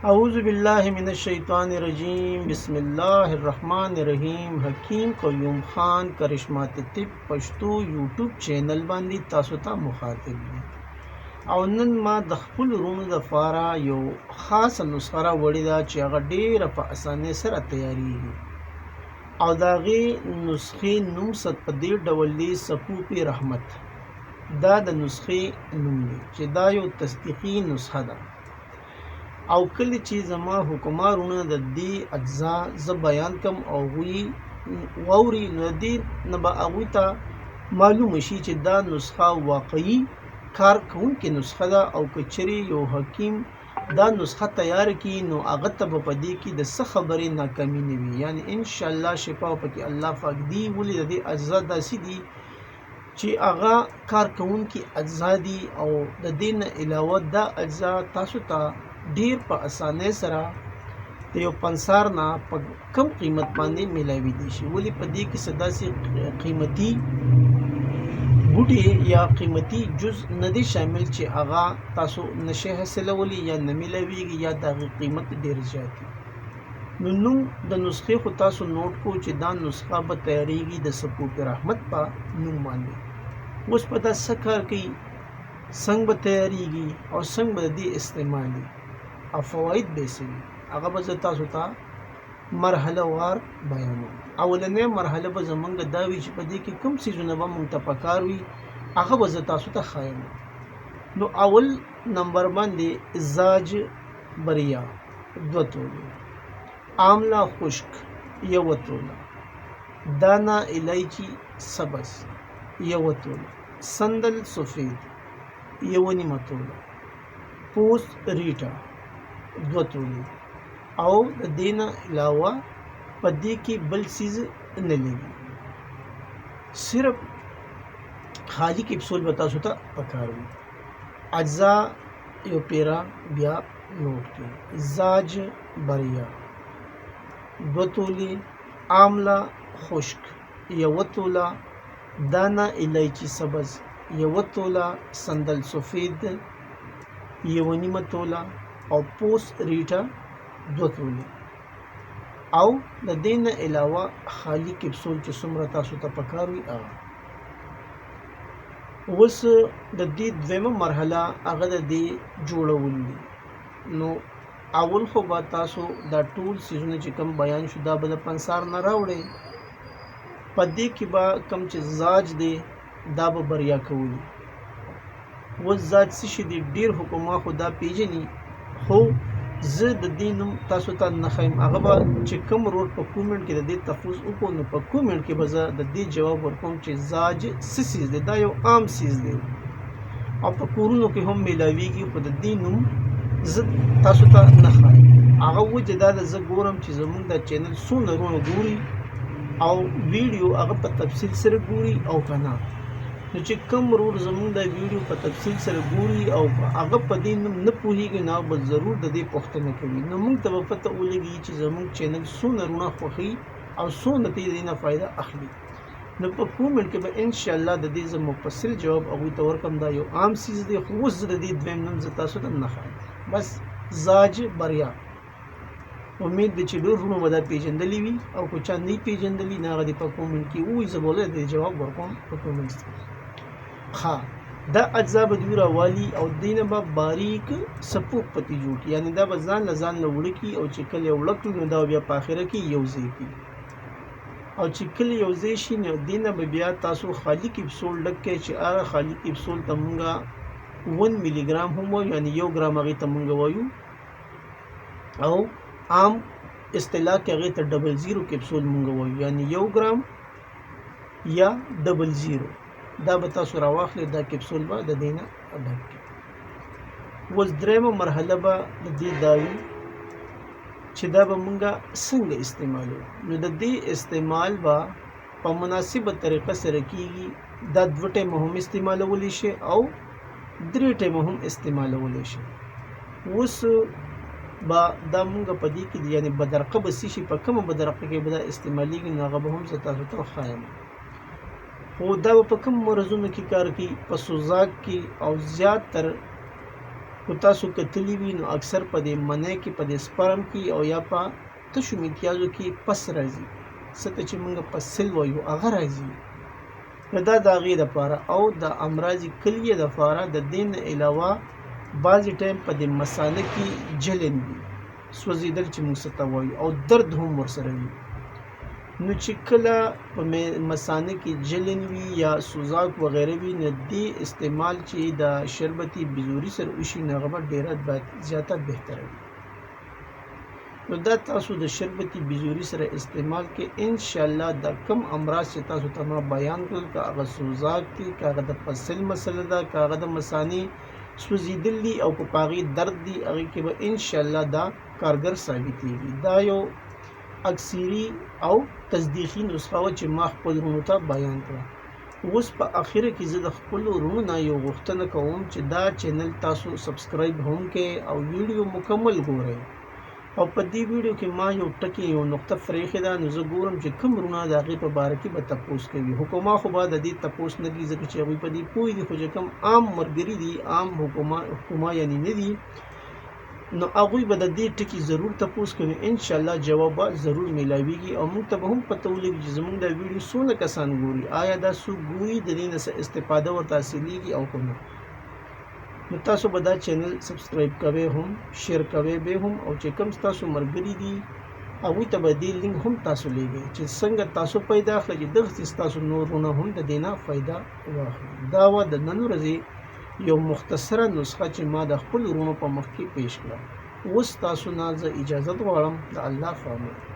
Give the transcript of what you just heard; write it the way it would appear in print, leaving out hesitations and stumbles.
اعوذ باللہ من الشیطان الرجیم بسم اللہ الرحمن الرحیم حکیم قیوم خان کرشمات طب پښتو یوټیوب چینل باندې تاسو ته مخاطب یم او نن ما د خپل ورونو لپاره یو خاصه نسخه راوړې ده چې هغه ډېره په اسانۍ سره تیاریږي او د هغې نسخې نوم په دې ډول دی سپوپې رحمت. دا د نسخې نوم دی چې دا یو تصدیقي نسخه ده او کله چې زما حکمارونه د دې اجزا زه بیان کم او هغوی واوري نو د دې نه به هغوی ته معلومه شي چې دا نسخه واقعي کار کوونکې نسخه ده او که چېرې یو حکیم دا نسخه تیار کړي نو هغه ته به په دې کې د څه خبرې ناکامي نه وي، یعنی انشاءالله شفا پکې الله پاک دی. ولې د دې اجزا داسې دي چې هغه کار کوونکي اجزا دي او د دې نه علاوه دا اجزا تاسو ته ډیر په اسانۍ سره د یو پنسار نه په کم قیمت باندې میلاوي دي شي. ولې په دې کې څه داسې قیمتي بوټي یا قیمتي جز نه دی شامل چې هغه تاسو نشئ حاصلولی یا نه میلاویږي یا د هغې قیمت ډېر زیات وي. نو نوم د نسخې خو تاسو نوټ کو چې دا نسخه به تیاریږي د سپوپې رحمت په نوم باندې. اوس په دا څه کار کوي، څنګه به تیاریږي او څنګه به د دې استعمالي او فواید به څه وي، هغه به زه تاسو ته مرحله وار بیانوم. اولنۍ مرحله به زمونږ دا وي چې په دې کې کوم څیزونه به مونږ ته پکار وي هغه به زه تاسو ته ښایم. نو اول نمبر باندې زاج بریا 2 تولې، آمله خشک 1 توله، دانا الایچی سبز 1 توله، سندل سفید 1.5 توله، پوست ریټا 2 تولې او د دې نه علاوه په دې کې بل څیز نه لګي، صرف خالی کیپسول به تاسو ته پکار وي. اجزا یو پیرا بیا نوٹ کړئ. زاج بریا 2 تولې، آمله خشک 1 توله، دانا الایچی سبز 1 توله، سندل سفید 1.5 توله او پوست ریټا 2 تولې او د دې نه علاوه خالی کیپسول چې څومره تاسو ته پکار وي هغه. اوس د دې دویمه مرحله هغه د دې جوړول دي. نو اول خو به تاسو دا ټول څیزونه چې کوم بیان شو دا به د پنسار نه راوړئ. په دې کې به کوم چې زاج دی دا به بریا کولی. اوس زاج څه شي دی، ډېر حکما خو دا پیژني خو زه د دې نوم تاسو ته نه ښیم. هغه به چې کوم روډ په کومنټ کې د دې تفوظ وکړو نو په کومنټ کې به زه د دې جواب ورکوم چې زاج څه څیز دی، دا یو عام څیز دی او په کورونو کې هم میلاویږي خو د دې نوم زه تاسو ته نه ښایم. هغه وجه دا ده زه ګورم چې زمونږ دا چینل څو نرونه ګوري او ویډیو هغه په تفصیل سره ګوري او که نه. نو چې کوم ورور زمونږ دا ویډیو په تفصیل سره ګوري او هغه په دې نوم نه پوهېږي نو به ضرور د دې پوښتنه کوي. نو موږ ته به پته ولګي چې زمونږ چینل څونه رونه خوښوي او څونه ته دې نه فایده اخلي. نو په کومنټ کې به انشاءالله د دې زه مفصل جواب هغوی ته ورکړم. دا یو عام څیز دی خو اوس زه د دې دویم نوم زه تاسو ته نه ښایم. بس زاج بریا. امید دی چې ډېر وروڼو به دا پېژندلي وي او که چا نه یې پېژندلي نو هغه دې په کومنټ کې ووایي، زه به ولې د جواب ورکوم په کومنټ کې. ها دا اجزا به دوی راوالي او دې نه به باریک سپوک پتی جوړ کړي، یعنی دا به ځان له ځان نه وړه کړي او چې کله یې وړه کړي نو دا بیا په آخره کې یو ځای کړي او چې کله یو ځای شي نو دې نه به بیا تاسو خالي کیپسول ډک کړئ چې هغه خالي کیپسول ته مونږه 1 ملي ګرام هم وایو، یعنی 1 ګرام هغې ته مونږ وایو او عام اصطلاح کې هغې ته 00 کیپسول مونږ وایو، یعنی 1 ګرام یا 00. دا به تاسو راواخلئ، دا کیپسول به د دې نه ډک کړئ. اوس درېیمه مرحله به د دې دا وي چې دا به مونږه څنګه استعمالو. نو د دې استعمال به په مناسبه طریقه سره کیږي. دا 2 ټایمه هم استعمالولی شي او 3 ټایمه هم استعمالولی شي. اوس به دا مونږه په دې کې یعنی بدرقه به څه شي، په کومه بدرقه کې به دا استعمالیږي نو هغه به هم زه تاسو ته ښایم. خو دا به په کوم مرضونو کې کار کوي، په سوزاک کې او زیات تر خو تاسو کتلی وي نو اکثر په دې منی کې په دې سپرم کې او یا په تشو امتیازو کې پس راځي څه ته چې موږ پسل وایو هغه راځي نو دا د هغې دپاره او د امراض کلیه دپاره د دې نه علاوه بعضې ټایم په دې مثانه کې جلن وي سوځېدل چې موږ څه ته وایو او درد هم ورسره وي نو چې کله په مثانه کې جلن وي یا سوزاک وغیره وي نو دې استعمال چې د شربتي بزوري سره وشي نو هغه به ډېره زیاته بهتره وي نو دا تاسو د شربتي بزوري سره استعمال کې انشاءالله د کم امراض چې تاسو ته ما بیان کړل که هغه سوزاک دي که هغه د پسل مسله ده که هغه د مثانې سوځېدل دي او په هغې درد دي هغې کې به انشاءالله دا کارګر ثابتېږي دا یو اکثري او تصدیقي نسخه وه چې ما خپل وروڼو ته بیان کړه اوس په اخره کې زه د خپلو وروڼو نه یو غوښتنه کوم چې دا چینل تاسو سبسکرایب هم کړئ او ویډیو مکمل ګورئ او په دې ویډیو کې ما یو ټکی یو نقطه پرېښې ده نو زه ګورم چې کوم وروڼه د هغې په باره کې به تپوس کوي حکوما خو به د دې تپوس نه کوي ځکه چې هغوی په دې پوه دي خو چې کوم عام ملګري دي عام حکوما یعنې نه دي نو هغوی به د دې ټکي ضرور تپوس کوي انشاءالله جواب به ضرور میلاویږي او موږ ته به هم پته ولګي چې زموږ دا ویډیو څونه کسان ګوري آیا دا څوک ګوري د دې نه څه استفاده ورته حاصلېږي او که نه نو تاسو به دا چینل سبسکرایب کوئ هم شیر کوئ به هم او چې کوم ستاسو ملګري دي هغوی ته به دې لینک هم تاسو لیږئ چې څنګه تاسو پیدا اخلئ چې دغسې ستاسو نور وروڼه هم د دې نه فایده واخلي دا وه د نن ورځې یو مختصره نسخه چې ما د خپل وروڼو په مخ کې پیش کړه اوس تاسو نه زه اجازت غواړم د الله په امان